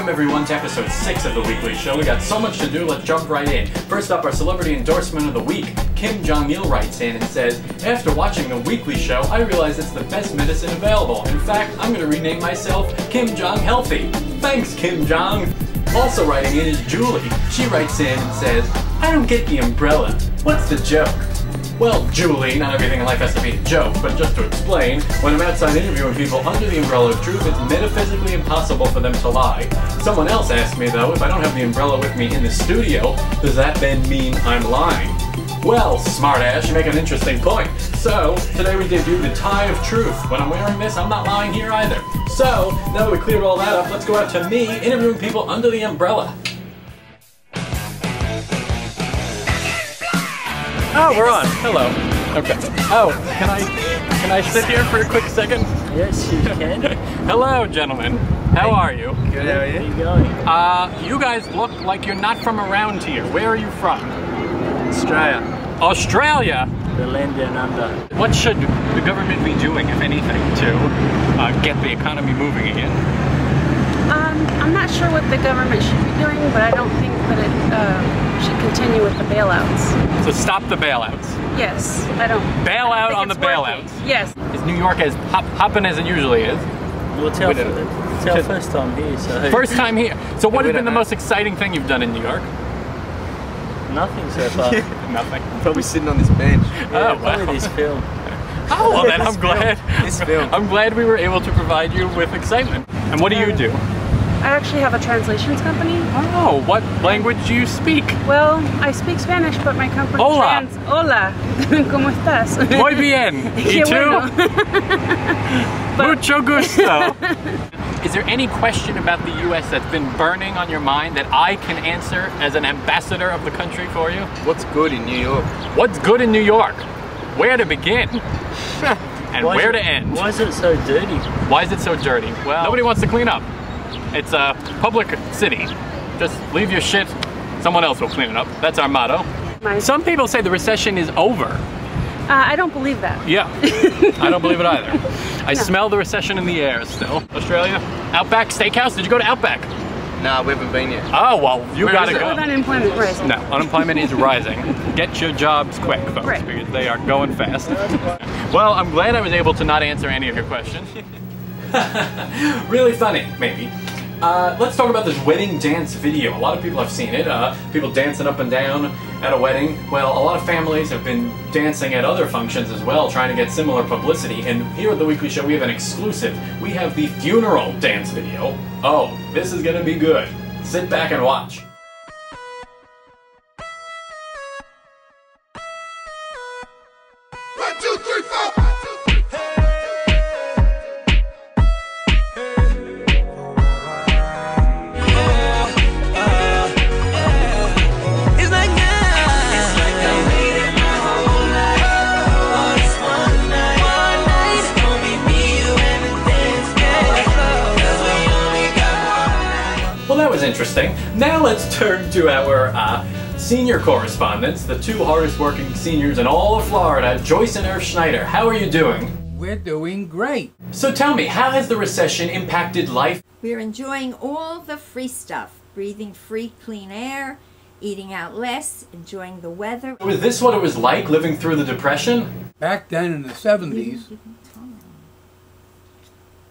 Welcome everyone to episode 6 of The Weekly Show. We got so much to do, let's jump right in. First up, our celebrity endorsement of the week. Kim Jong-il writes in and says, after watching The Weekly Show, I realize it's the best medicine available. In fact, I'm going to rename myself Kim Jong Healthy. Thanks, Kim Jong. Also writing in is Julie. She writes in and says, I don't get the umbrella. What's the joke? Well, Julie, not everything in life has to be a joke, but just to explain, when I'm outside interviewing people under the umbrella of truth, it's metaphysically impossible for them to lie. Someone else asked me, though, if I don't have the umbrella with me in the studio, does that then mean I'm lying? Well, smartass, you make an interesting point. So, today we debut the tie of truth. When I'm wearing this, I'm not lying here either. So, now that we cleared all that up, let's go out to me interviewing people under the umbrella. Oh, we're on. Hello. Okay. Oh, can I sit here for a quick second? Yes, you can. Hello, gentlemen. How are you? Good, how are you? Where are you going? You guys look like you're not from around here. Where are you from? Australia. Australia? The land down under. What should the government be doing, if anything, to get the economy moving again? I'm not sure what the government should be doing, but I don't think that it should continue with the bailouts. So stop the bailouts. Yes, I don't. Bail out on the it's working. bailouts. Yes. Is New York as hopping as it usually is? Well, it's our first time here, so... First time here. So what has been the most exciting thing you've done in New York? Nothing so far. Nothing. Probably sitting on this bench. Yeah, Oh, probably wow. this film. Oh, well then I'm glad. This film. I'm glad we were able to provide you with excitement. And what do you do? I actually have a translations company. Oh, what language do you speak? Well, I speak Spanish, but my company Hola. Hola. ¿Cómo estás? Muy bien. ¿Y Qué tú? bueno. Mucho gusto. Is there any question about the U.S. that's been burning on your mind that I can answer as an ambassador of the country for you? What's good in New York? What's good in New York? Where to begin? And where to end? Why is it so dirty? Why is it so dirty? Well, nobody wants to clean up. It's a public city. Just leave your shit, someone else will clean it up. That's our motto. Some people say the recession is over. I don't believe that. Yeah, I don't believe it either. I smell the recession in the air still. Australia? Outback Steakhouse? Did you go to Outback? Nah, we haven't been yet. Oh, well, you gotta is it? go. With unemployment rising. No, unemployment is rising. Get your jobs quick, folks, Right. because they are going fast. Well, I'm glad I was able to not answer any of your questions. Really funny, maybe. Let's talk about this wedding dance video. A lot of people have seen it. People dancing up and down at a wedding. Well, a lot of families have been dancing at other functions as well, trying to get similar publicity. And here at The Weekly Show, we have an exclusive. We have the funeral dance video. Oh, this is gonna be good. Sit back and watch. Well, that was interesting. Now let's turn to our senior correspondents, the two hardest working seniors in all of Florida, Joyce and Irv Schneider. How are you doing? We're doing great. So tell me, how has the recession impacted life? We're enjoying all the free stuff, breathing free, clean air, eating out less, enjoying the weather. Was this what it was like living through the Depression? Back then in the 70s,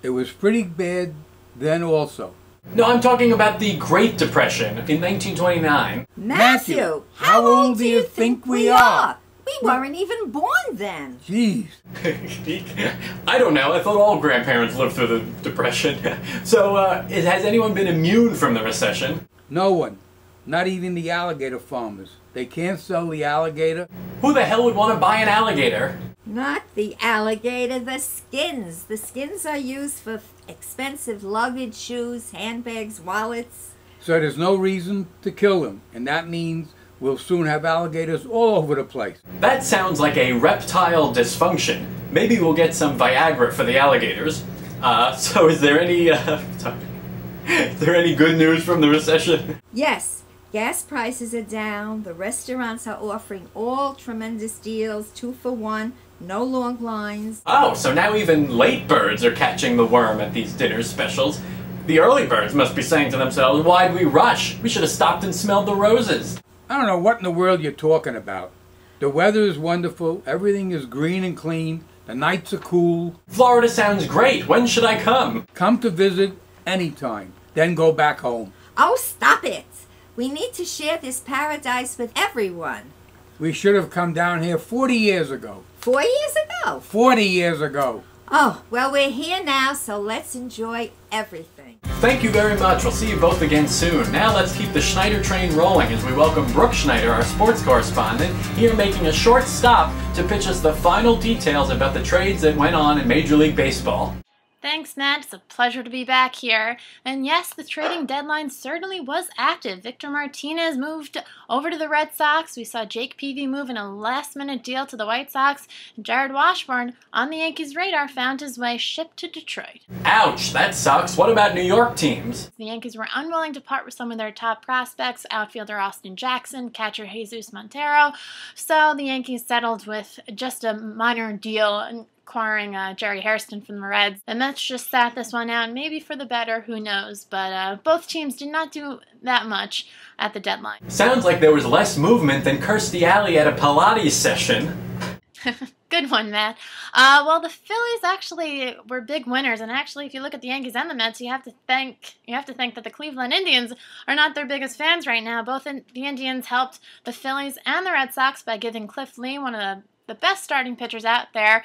it was pretty bad then also. No, I'm talking about the Great Depression in 1929. Matthew, how old do you think we are? We weren't even born then. Jeez. I don't know. I thought all grandparents lived through the Depression. So, has anyone been immune from the recession? No one. Not even the alligator farmers. They can't sell the alligator. Who the hell would want to buy an alligator? Not the alligator, the skins. The skins are used for expensive luggage, shoes, handbags, wallets. So there's no reason to kill them. And that means we'll soon have alligators all over the place. That sounds like a reptile dysfunction. Maybe we'll get some Viagra for the alligators. So is there any, is there any good news from the recession? Yes, gas prices are down. The restaurants are offering all tremendous deals, 2 for 1, no long lines. Oh, so now even late birds are catching the worm at these dinner specials. The early birds must be saying to themselves, why'd we rush? We should have stopped and smelled the roses. I don't know what in the world you're talking about. The weather is wonderful, everything is green and clean, the nights are cool. Florida sounds great. When should I come? Come to visit anytime, then go back home. Oh, stop it! We need to share this paradise with everyone. We should have come down here 40 years ago. 4 years ago? 40 years ago. Oh, well, we're here now, so let's enjoy everything. Thank you very much. We'll see you both again soon. Now let's keep the Schneider train rolling as we welcome Brooke Schneider, our sports correspondent, here making a short stop to pitch us the final details about the trades that went on in Major League Baseball. Thanks, Matt. It's a pleasure to be back here. And yes, the trading deadline certainly was active. Victor Martinez moved over to the Red Sox. We saw Jake Peavy move in a last-minute deal to the White Sox. And Jared Washburn, on the Yankees' radar, found his way shipped to Detroit. Ouch, that sucks. What about New York teams? The Yankees were unwilling to part with some of their top prospects, outfielder Austin Jackson, catcher Jesus Montero. So the Yankees settled with just a minor deal, acquiring Jerry Hairston from the Reds. The Mets just sat this one out, maybe for the better, who knows. But both teams did not do that much at the deadline. Sounds like there was less movement than Kirstie Alley at a Pilates session. Good one, Matt. Well, the Phillies actually were big winners, and actually, if you look at the Yankees and the Mets, you have to think that the Cleveland Indians are not their biggest fans right now. Both the Indians helped the Phillies and the Red Sox by giving Cliff Lee, one of the best starting pitchers out there,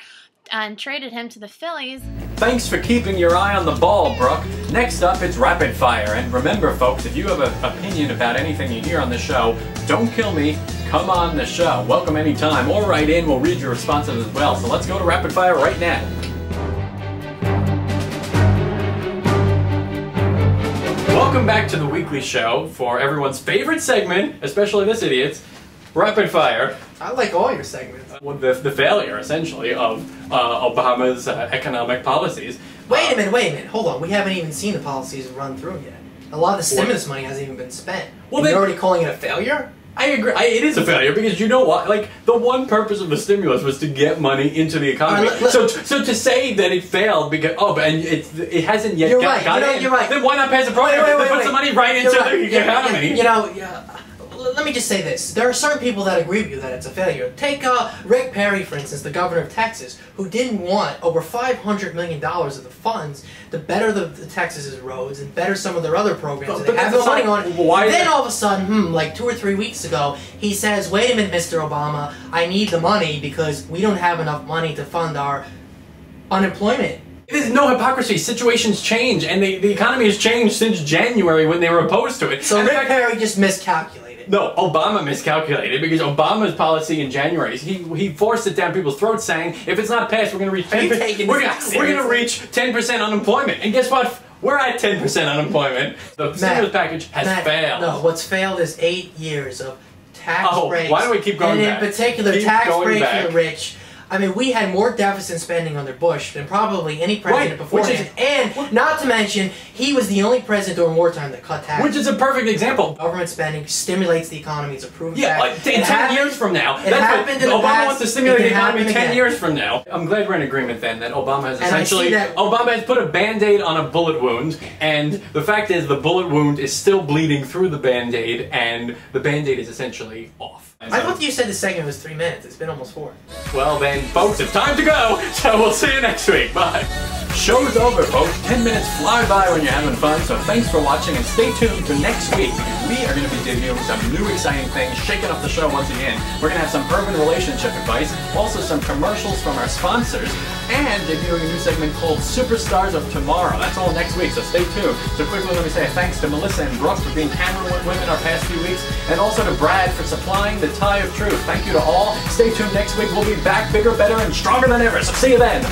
and traded him to the Phillies. Thanks for keeping your eye on the ball, Brooke. Next up, it's Rapid Fire. And remember, folks, if you have an opinion about anything you hear on the show, don't kill me. Come on the show. Welcome anytime. Or write in. We'll read your responses as well. So let's go to Rapid Fire right now. Welcome back to the weekly show for everyone's favorite segment, especially this idiot's, Rapid Fire. I like all your segments. The failure, essentially, of Obama's economic policies. Wait a minute, hold on. We haven't even seen the policies run through yet. A lot of the stimulus money hasn't even been spent. Well, you're already calling it a failure? I agree. It is a failure because you know what? Like, the one purpose of the stimulus was to get money into the economy. So to say that it failed because it hasn't yet got in. You're right. Then why not pass a program that puts the money right into the economy? Let me just say this. There are certain people that agree with you that it's a failure. Take Rick Perry, for instance, the governor of Texas, who didn't want over $500 million of the funds to better the Texas's roads and better some of their other programs that they have no money on. And then all of a sudden, like 2 or 3 weeks ago, he says, wait a minute, Mr. Obama, I need the money because we don't have enough money to fund our unemployment. There's no hypocrisy. Situations change, and the economy has changed since January when they were opposed to it. So Rick Perry just miscalculated. No, Obama miscalculated because Obama's policy in January, he forced it down people's throats saying, if it's not passed, we're going to reach 10%. We're going to reach 10% unemployment. And guess what? We're at 10% unemployment. The stimulus package has failed. No, what's failed is 8 years of tax breaks. Why do we keep going back? And in particular, tax breaks for the rich. I mean, we had more deficit spending under Bush than probably any president beforehand. And not to mention, he was the only president during wartime that cut taxes. Which is a perfect example. Government spending stimulates the economy. It's a proven fact. Like 10 years from now. Obama wants to stimulate the economy 10 years from now. I'm glad we're in agreement then that Obama has essentially... Obama has put a Band-Aid on a bullet wound, and the fact is the bullet wound is still bleeding through the Band-Aid, and the Band-Aid is essentially off. I thought you said the segment was 3 minutes. It's been almost 4. Well then, folks, it's time to go, so we'll see you next week. Bye. Show's over, folks. 10 minutes fly by when you're having fun, so thanks for watching, and stay tuned for next week, because we are going to be debuting some new exciting things, shaking up the show once again. We're going to have some urban relationship advice, also some commercials from our sponsors, and debuting a new segment called Superstars of Tomorrow. That's all next week, so stay tuned. So quickly, let me say thanks to Melissa and Brooke for being camera women our past few weeks, and also to Brad for supplying the tie of truth. Thank you to all. Stay tuned next week. We'll be back bigger, better, and stronger than ever, so see you then.